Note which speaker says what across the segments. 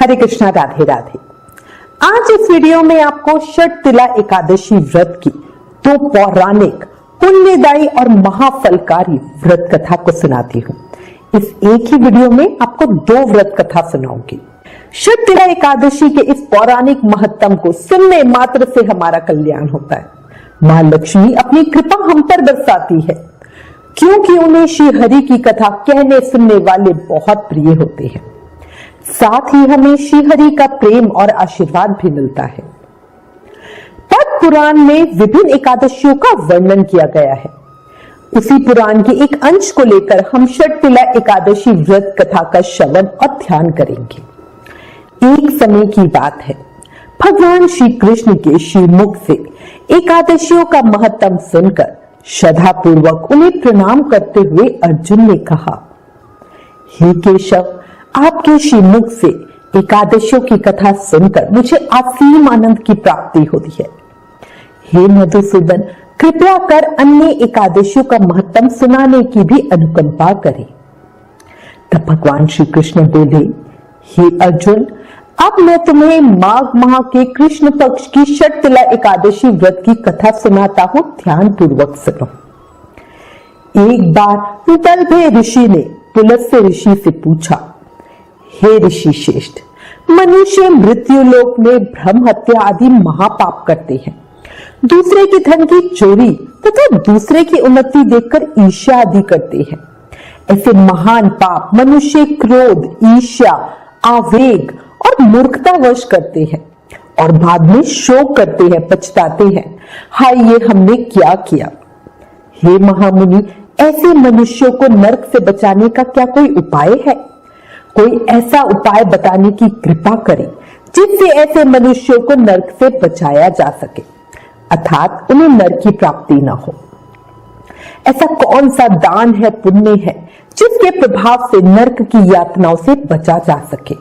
Speaker 1: हरे कृष्णा, राधे राधे। आज इस वीडियो में आपको षटतिला एकादशी व्रत की दो पौराणिक, पुण्यदायी और महाफलकारी व्रत कथा को सुनाती हूँ। इस एक ही वीडियो में आपको दो व्रत कथा सुनाऊंगी। षटतिला एकादशी के इस पौराणिक महत्तम को सुनने मात्र से हमारा कल्याण होता है। मां लक्ष्मी अपनी कृपा हम पर बरसाती है, क्योंकि उन्हें श्री हरि की कथा कहने सुनने वाले बहुत प्रिय होते हैं। साथ ही हमें श्री हरि का प्रेम और आशीर्वाद भी मिलता है। पद्म पुराण में विभिन्न एकादशियों का वर्णन किया गया है। उसी पुराण के एक अंश को लेकर हम षटतिला एकादशी व्रत कथा का श्रवण और ध्यान करेंगे। एक समय की बात है, भगवान श्री कृष्ण के श्रीमुख से एकादशियों का महत्तम सुनकर श्रद्धा पूर्वक उन्हें प्रणाम करते हुए अर्जुन ने कहा, हे केशव, आपके श्रीमुख से एकादशियों की कथा सुनकर मुझे असीम आनंद की प्राप्ति होती है। हे मधुसूदन, कृपया कर अन्य एकादशियों का महत्तम सुनाने की भी अनुकंपा करें। तब भगवान श्री कृष्ण बोले, हे अर्जुन, अब मैं तुम्हें माघ माह के कृष्ण पक्ष की षटतिला एकादशी व्रत की कथा सुनाता हूं, ध्यान पूर्वक सुनो। एक बार दलभे ऋषि ने पुलस्त्य ऋषि से पूछा, हे ऋषि श्रेष्ठ, मनुष्य मृत्यु लोक में भ्रम हत्या आदि महापाप करते हैं, दूसरे के धन की चोरी तथा दूसरे की उन्नति देखकर ईर्ष्या आदि करते हैं। ऐसे महान पाप मनुष्य क्रोध, ईर्ष्या, आवेग और मूर्खतावश करते हैं और बाद में शोक करते हैं, पछताते हैं, हाय ये हमने क्या किया। हे महामुनि, ऐसे मनुष्यों को नरक से बचाने का क्या कोई उपाय है? कोई ऐसा उपाय बताने की कृपा करें जिससे ऐसे मनुष्यों को नरक से बचाया जा सके, अर्थात उन्हें नरक की प्राप्ति न हो। ऐसा कौन सा दान है, पुण्य है, जिसके प्रभाव से नरक की यातनाओं से बचा जा सके?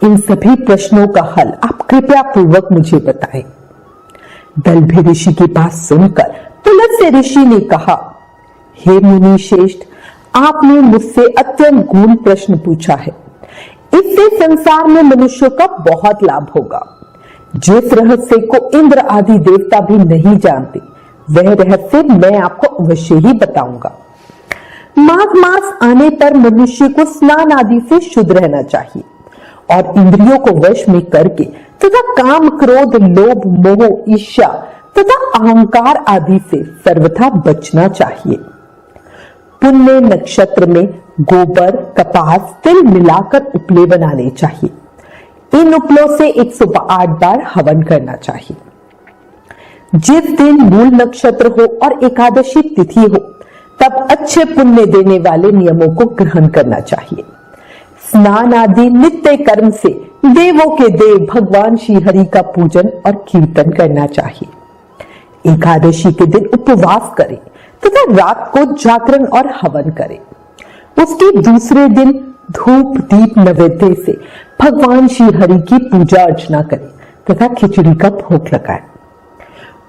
Speaker 1: इन सभी प्रश्नों का हल आप कृपया पूर्वक मुझे बताएं। दलभे ऋषि की बात सुनकर पुलस्त्य ऋषि ने कहा, हे मुनि श्रेष्ठ, आपने मुझसे अत्यंत गूढ़ प्रश्न पूछा है। इससे संसार में मनुष्यों का बहुत लाभ होगा। जिस रहस्य को इंद्र आदि देवता भी नहीं जानते, वह रहस्य मैं आपको अवश्य ही बताऊंगा। माघ मास आने पर मनुष्य को स्नान आदि से शुद्ध रहना चाहिए और इंद्रियों को वश में करके तथा काम, क्रोध, लोभ, मोह, ईर्ष्या तथा अहंकार आदि से सर्वथा बचना चाहिए। पुण्य नक्षत्र में गोबर, कपास, तिल मिलाकर उपले बनाने चाहिए। इन उपलों से 108 बार हवन करना चाहिए। जिस दिन मूल नक्षत्र हो और एकादशी तिथि हो, तब अच्छे पुण्य देने वाले नियमों को ग्रहण करना चाहिए। स्नान आदि नित्य कर्म से देवों के देव भगवान श्री हरि का पूजन और कीर्तन करना चाहिए। एकादशी के दिन उपवास करें तथा रात को जागरण और हवन करें। उसके दूसरे दिन धूप दीप नैवेद्य से भगवान श्री हरि की पूजा अर्चना करें तथा खिचड़ी का भोग लगाएं।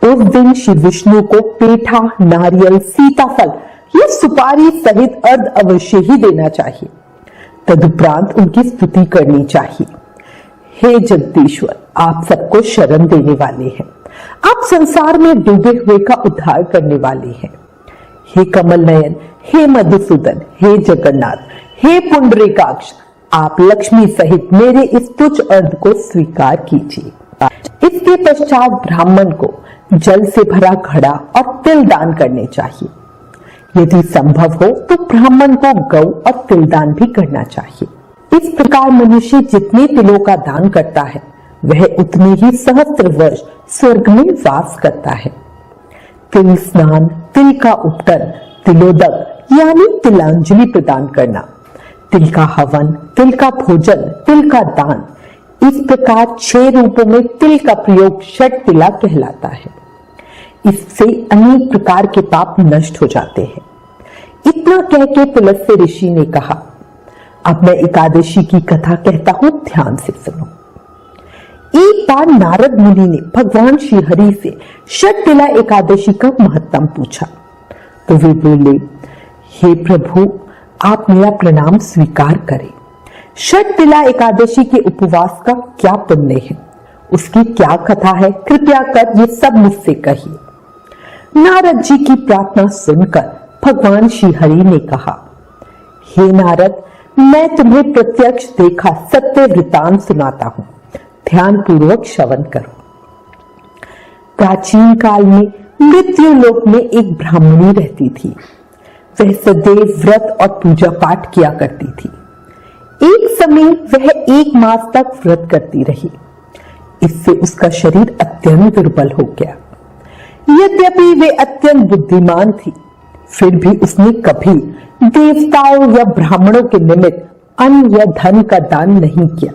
Speaker 1: उस दिन श्री विष्णु को पेठा, नारियल, सीताफल या सुपारी सहित अर्घ अवश्य ही देना चाहिए। तदुपरांत उनकी स्तुति करनी चाहिए। हे जगदीश्वर, आप सबको शरण देने वाले हैं। आप संसार में डूबे हुए का उद्धार करने वाले हैं। हे कमल नयन, हे मधुसूदन, हे जगन्नाथ, हे पुंडरीकाक्ष, आप लक्ष्मी सहित मेरे इस तुच्छ अर्घ को स्वीकार कीजिए। इसके पश्चात ब्राह्मण को जल से भरा घड़ा और तिल दान करने चाहिए। यदि संभव हो तो ब्राह्मण को गौ और तिल दान भी करना चाहिए। इस प्रकार मनुष्य जितने तिलों का दान करता है, वह उतने ही सहस्त्र वर्ष स्वर्ग में वास करता है। तिल स्नान, तिल का उपटन, तिलोदक यानी तिलांजलि प्रदान करना, तिल का हवन, तिल का भोजन, तिल का दान, इस प्रकार 6 रूपों में तिल का प्रयोग षटतिला कहलाता है। इससे अनेक प्रकार के पाप नष्ट हो जाते हैं। इतना कह के पुलस्त्य ऋषि ने कहा, अब मैं एकादशी की कथा कहता हूं, ध्यान से सुनो। एक बार नारद मुनि ने भगवान श्री हरि से षटतिला एकादशी का महत्तम पूछा, तो वे बोले, हे प्रभु, आप मेरा प्रणाम स्वीकार करें। षटतिला एकादशी के उपवास का क्या पुण्य है, उसकी क्या कथा है, कृपया कर ये सब मुझसे कहिए। नारद जी की प्रार्थना सुनकर भगवान श्री हरि ने कहा, हे नारद, मैं तुम्हें प्रत्यक्ष देखा सत्य वृतांत सुनाता हूं, ध्यान पूर्वक श्रवण करो। प्राचीन काल में मृत्यु लोक में एक ब्राह्मणी रहती थी। वह सदैव व्रत और पूजा पाठ किया करती थी। एक समय वह 1 मास तक व्रत करती रही। इससे उसका शरीर अत्यंत दुर्बल हो गया। यद्यपि वे अत्यंत बुद्धिमान थी, फिर भी उसने कभी देवताओं या ब्राह्मणों के निमित्त अन्न या धन का दान नहीं किया।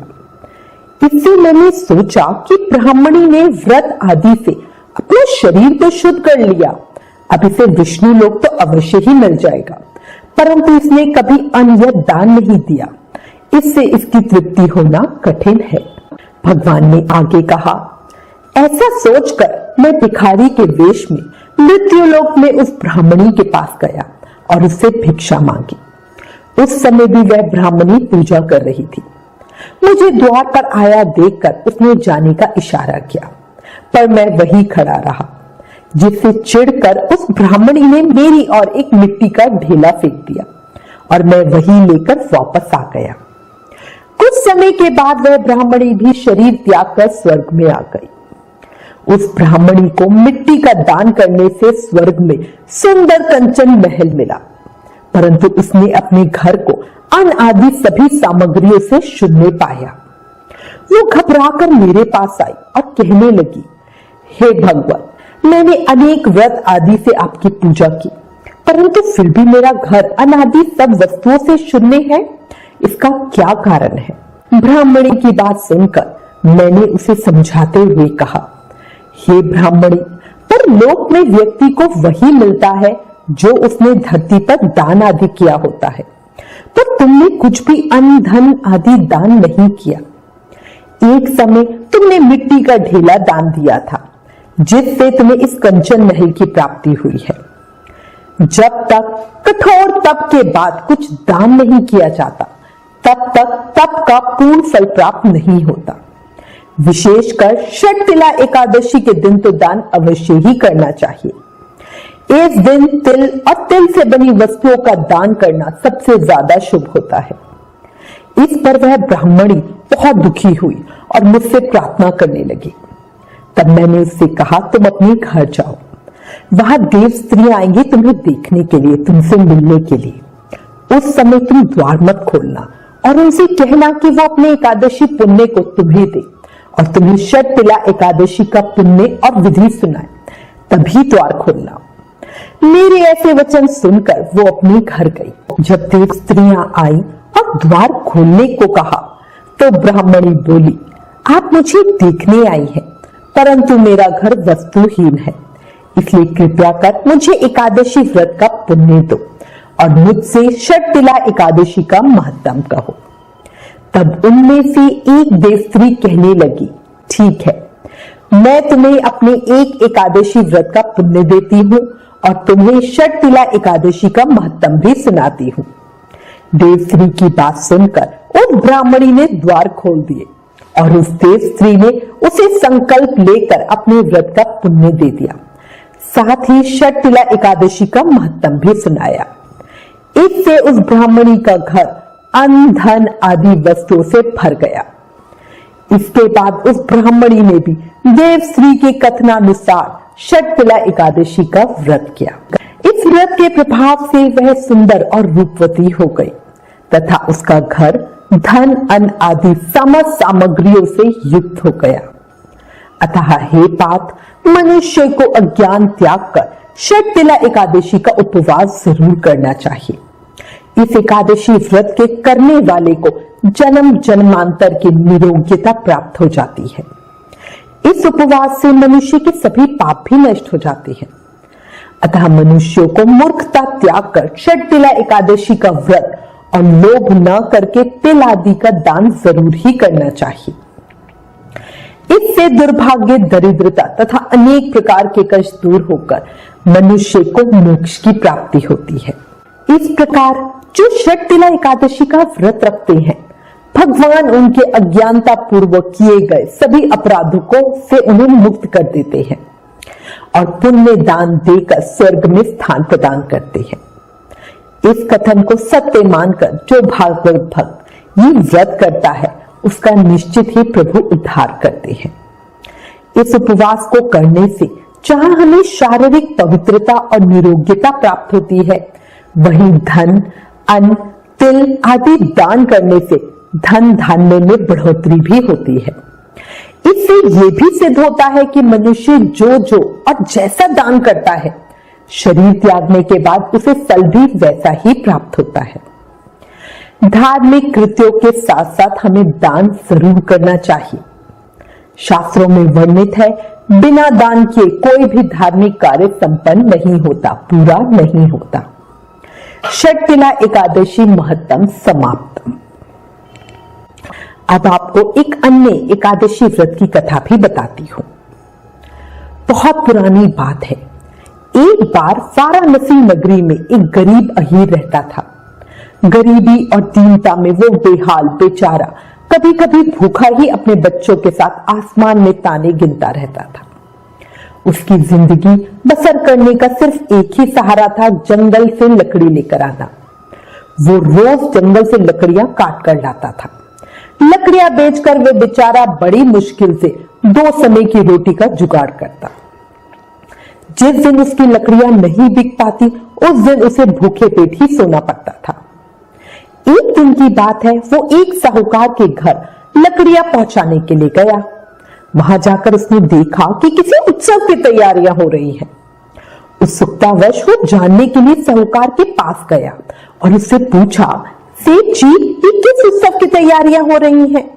Speaker 1: इससे मैंने सोचा कि ब्राह्मणी ने व्रत आदि से अपना शरीर तो शुद्ध कर लिया, अब इसे विष्णु लोक तो अवश्य ही मिल जाएगा, परंतु इसने कभी अन्न या दान नहीं दिया, इससे इसकी तृप्ति होना कठिन है। भगवान ने आगे कहा, ऐसा सोचकर मैं भिखारी के वेश में मृत्यु लोक में उस ब्राह्मणी के पास गया और उससे भिक्षा मांगी। उस समय भी वह ब्राह्मणी पूजा कर रही थी। मुझे द्वार पर आया देखकर उसने जाने का इशारा किया, पर मैं वहीं खड़ा रहा, जिससे चिढ़कर उस ब्राह्मणी ने मेरी और एक मिट्टी का ढेला फेंक दिया और मैं वहीं लेकर वापस आ गया। कुछ समय के बाद वह ब्राह्मणी भी शरीर त्याग कर स्वर्ग में आ गई। उस ब्राह्मणी को मिट्टी का दान करने से स्वर्ग में सुंदर कंचन महल मिला, परंतु उसने अपने घर को अन्न आदि सभी सामग्रियों से शून्य पाया। वो घबराकर मेरे पास आई और कहने लगी, हे भगवान, मैंने अनेक व्रत आदि से आपकी पूजा की, परंतु फिर भी मेरा घर अन्न आदि सब वस्तुओं से शून्य है, इसका क्या कारण है? ब्राह्मणी की बात सुनकर मैंने उसे समझाते हुए कहा, हे ब्राह्मणी, पर लोक में व्यक्ति को वही मिलता है जो उसने धरती पर दान आदि किया होता है, पर तुमने कुछ भी अन्न धन आदि दान नहीं किया। एक समय तुमने मिट्टी का ढेला दान दिया था, जिससे तुम्हें इस कंचन महल की प्राप्ति हुई है। जब तक कठोर तप के बाद कुछ दान नहीं किया जाता, तब तक तप का पूर्ण फल प्राप्त नहीं होता। विशेषकर षटतिला एकादशी के दिन तो दान अवश्य ही करना चाहिए। इस दिन तिल और तिल से बनी वस्तुओं का दान करना सबसे ज्यादा शुभ होता है। इस पर वह ब्राह्मणी बहुत दुखी हुई और मुझसे प्रार्थना करने लगी। तब मैंने उससे कहा, तुम अपने घर जाओ, वहां देव स्त्रियां आएंगी तुम्हें देखने के लिए, तुमसे मिलने के लिए। उस समय तुम द्वार मत खोलना और उनसे कहना कि वो अपने एकादशी पुण्य को तुम्हें दे और तुम्हें षटतिला एकादशी का पुण्य और विधि सुनाए, तभी द्वार खोलना। मेरे ऐसे वचन सुनकर वो अपने घर गई। जब देव स्त्रियां आई और द्वार खोलने को कहा, तो ब्राह्मणी बोली, आप मुझे देखने आई हैं, परंतु मेरा घर वस्तुहीन है, इसलिए कृपया कर मुझे एकादशी व्रत का पुण्य दो और मुझसे षटतिला एकादशी का महत्तम कहो। तब उनमें से एक देव स्त्री कहने लगी, ठीक है, मैं तुम्हें अपने एक एकादशी व्रत का पुण्य देती हूँ और तुम्हें षटतिला एकादशी का महत्तम भी सुनाती हूँ। देव स्त्री की बात सुनकर उस ब्राह्मणी ने द्वार खोल दिए और उस देव स्त्री ने उसे संकल्प लेकर अपने व्रत का पुण्य दे दिया, साथ ही षटतिला एकादशी का महत्तम भी सुनाया। इससे उस ब्राह्मणी का घर अन्न धन आदि वस्तुओं से भर गया। इसके बाद उस ब्राह्मणी ने भी देव श्री के कथनानुसार षटतिला एकादशी का व्रत किया। इस व्रत के प्रभाव से वह सुंदर और रूपवती हो गई तथा उसका घर धन अन्न आदि समस्त सामग्रियों से युक्त हो गया। अतः हे पार्थ, मनुष्य को अज्ञान त्याग कर षटतिला एकादशी का उपवास जरूर करना चाहिए। इस एकादशी व्रत के करने वाले को जन्म जन्मांतर की निरोग्यता प्राप्त हो जाती है। इस उपवास से मनुष्य के सभी पाप भी नष्ट हो जाते हैं। अतः मनुष्यों को मूर्खता त्याग कर षटतिला एकादशी का व्रत और लोभ न करके तिल आदि का दान जरूर ही करना चाहिए। इससे दुर्भाग्य, दरिद्रता तथा अनेक प्रकार के कष्ट दूर होकर मनुष्य को मोक्ष की प्राप्ति होती है। इस प्रकार जो षटतिला एकादशी का व्रत रखते हैं भगवान उनके अज्ञानता पूर्वक किए गए सभी अपराधों को से उन्हें मुक्त कर देते हैं और पुण्य दान देकर स्वर्ग में स्थान प्रदान करते हैं। इस कथन को सत्य मानकर जो भागवत भक्त ये व्रत करता है उसका निश्चित ही प्रभु उद्धार करते हैं। इस उपवास को करने से जहां हमें शारीरिक पवित्रता और निरोग्यता प्राप्त होती है, वहीं धन, अन्न, तिल आदि दान करने से धन धान्य में बढ़ोतरी भी होती है। इससे यह भी सिद्ध होता है कि मनुष्य जो और जैसा दान करता है, शरीर त्यागने के बाद उसे फल भी वैसा ही प्राप्त होता है। धार्मिक कृत्यों के साथ साथ हमें दान जरूर करना चाहिए। शास्त्रों में वर्णित है, बिना दान किए कोई भी धार्मिक कार्य संपन्न नहीं होता, पूरा नहीं होता। षटतिला एकादशी महत्तम समाप्त। अब आपको एक अन्य एकादशी व्रत की कथा भी बताती हूं। बहुत पुरानी बात है। एक बार वाराणसी नगरी में एक गरीब अहीर रहता था। गरीबी और दीनता में वो बेहाल बेचारा कभी कभी भूखा ही अपने बच्चों के साथ आसमान में ताने गिनता रहता था। उसकी जिंदगी बसर करने का सिर्फ एक ही सहारा था, जंगल से लकड़ी लेकर आना। वो रोज जंगल से लकड़ियां काट कर लाता था। लकड़ियां बेचकर वे बेचारा बड़ी मुश्किल से 2 समय की रोटी का जुगाड़ करता। जिस दिन उसकी लकड़ियां नहीं बिक पाती, उस दिन उसे भूखे पेट ही सोना पड़ता था। एक दिन की बात है, वो एक साहूकार के घर लकड़ियां पहुंचाने के लिए गया। वहां जाकर उसने देखा कि किसी उत्सव की तैयारियां हो रही हैं। उत्सुकतावश वो जानने के लिए साहूकार के पास गया और उससे पूछा, सेठ जी, ये किस उत्सव की तैयारियां हो रही हैं?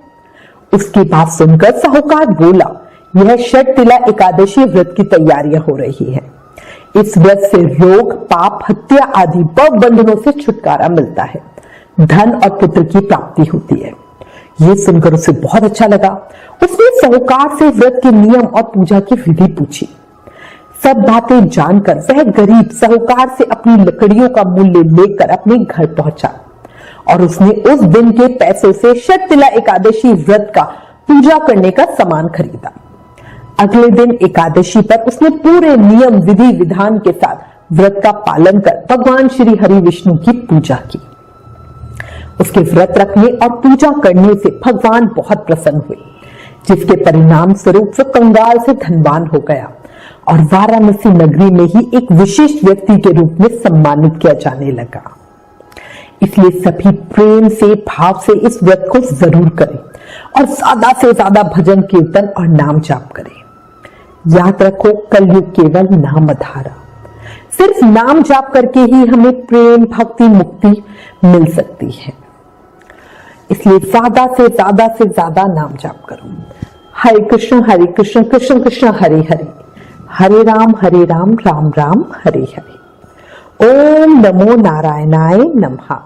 Speaker 1: उसकी बात सुनकर साहूकार बोला, यह षटतिला एकादशी व्रत की तैयारियां हो रही है। इस व्रत से रोग, पाप, हत्या आदि बंधनों से छुटकारा मिलता है, धन और पुत्र की प्राप्ति होती है। ये सुनकर उसे बहुत अच्छा लगा। उसने साहूकार से व्रत के नियम और पूजा की विधि पूछी। सब बातें जानकर वह गरीब साहूकार से अपनी लकड़ियों का मूल्य लेकर अपने घर पहुंचा और उसने उस दिन के पैसों से षटतिला एकादशी व्रत का पूजा करने का सामान खरीदा। अगले दिन एकादशी पर उसने पूरे नियम विधि विधान के साथ व्रत का पालन कर भगवान श्री हरि विष्णु की पूजा की। उसके व्रत रखने और पूजा करने से भगवान बहुत प्रसन्न हुए, जिसके परिणाम स्वरूप वो कंगाल से धनवान हो गया और वाराणसी नगरी में ही एक विशिष्ट व्यक्ति के रूप में सम्मानित किया जाने लगा। इसलिए सभी प्रेम से, भाव से इस व्रत को जरूर करें और ज्यादा से ज्यादा भजन कीर्तन और नाम जाप करें। याद रखो, कलयुग केवल नाम आधारा। सिर्फ नाम जाप करके ही हमें प्रेम, भक्ति, मुक्ति मिल सकती है। इसलिए ज्यादा से ज्यादा नाम जाप करो। हरे कृष्ण कृष्ण कृष्ण हरे हरे, हरे राम राम राम हरे हरे। ओम नमो नारायणाय नमः।